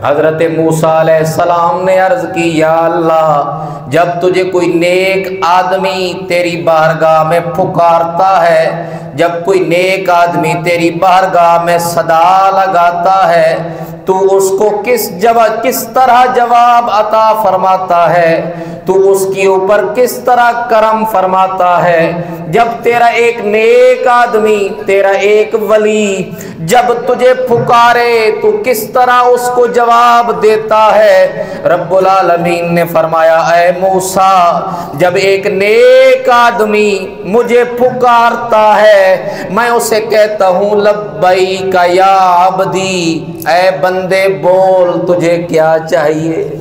हजरत मूसा अलैहिस्सलाम ने अर्ज की, या अल्लाह, जब तुझे कोई नेक आदमी तेरी बारगाह में पुकारता है, जब कोई नेक आदमी तेरी बारगाह में सदा लगाता है, तू उसको किस तरह जवाब अता फरमाता है, तू उसके ऊपर किस तरह करम फरमाता है। जब तेरा एक नेक आदमी, तेरा एक वली जब तुझे पुकारे तो किस तरह उसको जवाब देता है। रब्बुल आलमीन ने फरमाया, ऐ मूसा, जब एक नेक आदमी मुझे पुकारता है, मैं उसे कहता हूँ लब्बैक या अब्दी, ऐ बंदे बोल तुझे क्या चाहिए।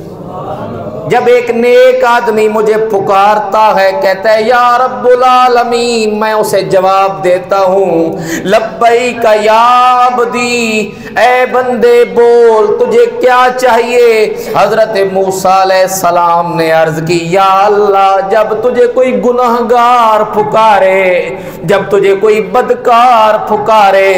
जब एक नेक आदमी मुझे पुकारता है, कहता है या रब्बुल आलमीन, मैं उसे जवाब देता हूँ लब्बैक या अब्दी, ऐ बंदे बोल तुझे क्या चाहिए। हजरत मूसा अलैहिस्सलाम ने अर्ज की, या अल्लाह, जब तुझे कोई गुनहगार पुकारे, जब तुझे कोई बदकार पुकारे,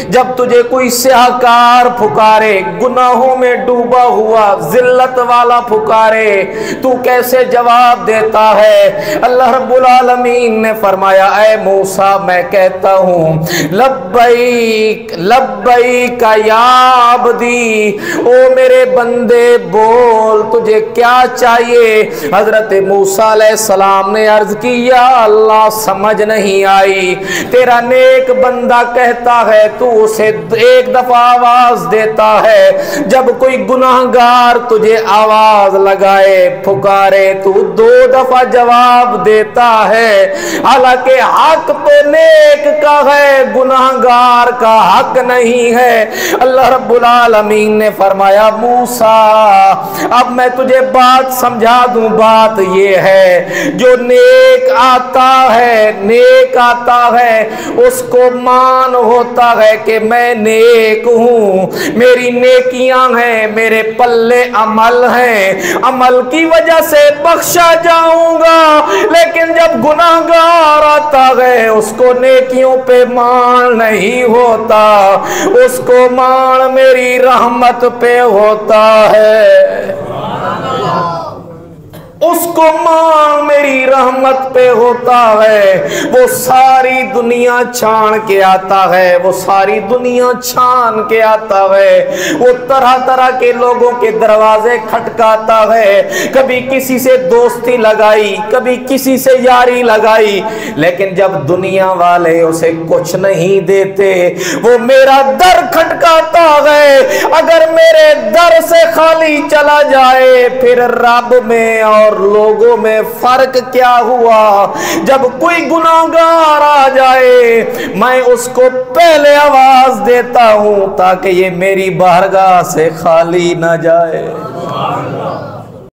जब तुझे कोई स्याहकार पुकारे, गुनाहों में डूबा हुआ जिल्लत वाला पुकारे, तू कैसे जवाब देता है। अल्लाह रब्बुल आलमीन ने फरमाया, ऐ मूसा, मैं कहता हूँ लब्बैक लब्बैक या अब्दी, ओ मेरे बंदे बोल तुझे क्या चाहिए। हजरत मूसा अलैहिस्सलाम ने अर्ज की, या अल्लाह, समझ नहीं आई, तेरा नेक बंदा कहता है, तू उसे एक दफा आवाज देता है, जब कोई गुनाहगार तुझे आवाज लगाए पुकारे तू दो दफा जवाब देता है। हालांकि हक तो नेक का है, गुनाहगार का हक नहीं है। अल्लाह रब्बुल आलमीन ने फरमाया, मूसा, अब मैं तुझे बात समझा दूं। बात ये है, जो नेक आता है, नेक आता है, उसको मान होता है कि मैं नेक हूं, मेरी नेकियां हैं, मेरे पल्ले अमल हैं, अमल की वजह से बख्शा जाऊंगा। लेकिन जब गुनाहगार आता है, उसको नेकियों पे मान नहीं होता, उसको मान मेरी रहमत पे होता है, उसको मान मेरी रहमत पे होता है। वो सारी दुनिया छान के आता है, वो सारी दुनिया छान के आता है, वो तरह तरह के लोगों के दरवाजे खटकाता है, कभी किसी से दोस्ती लगाई, कभी किसी से यारी लगाई, लेकिन जब दुनिया वाले उसे कुछ नहीं देते, वो मेरा दर खटकाता है। अगर मेरे दर से खाली चला जाए, फिर रब में और लोगों में फर्क क्या हुआ। जब कोई गुनाहगार आ जाए, मैं उसको पहले आवाज देता हूं ताकि ये मेरी बारगाह से खाली ना जाए।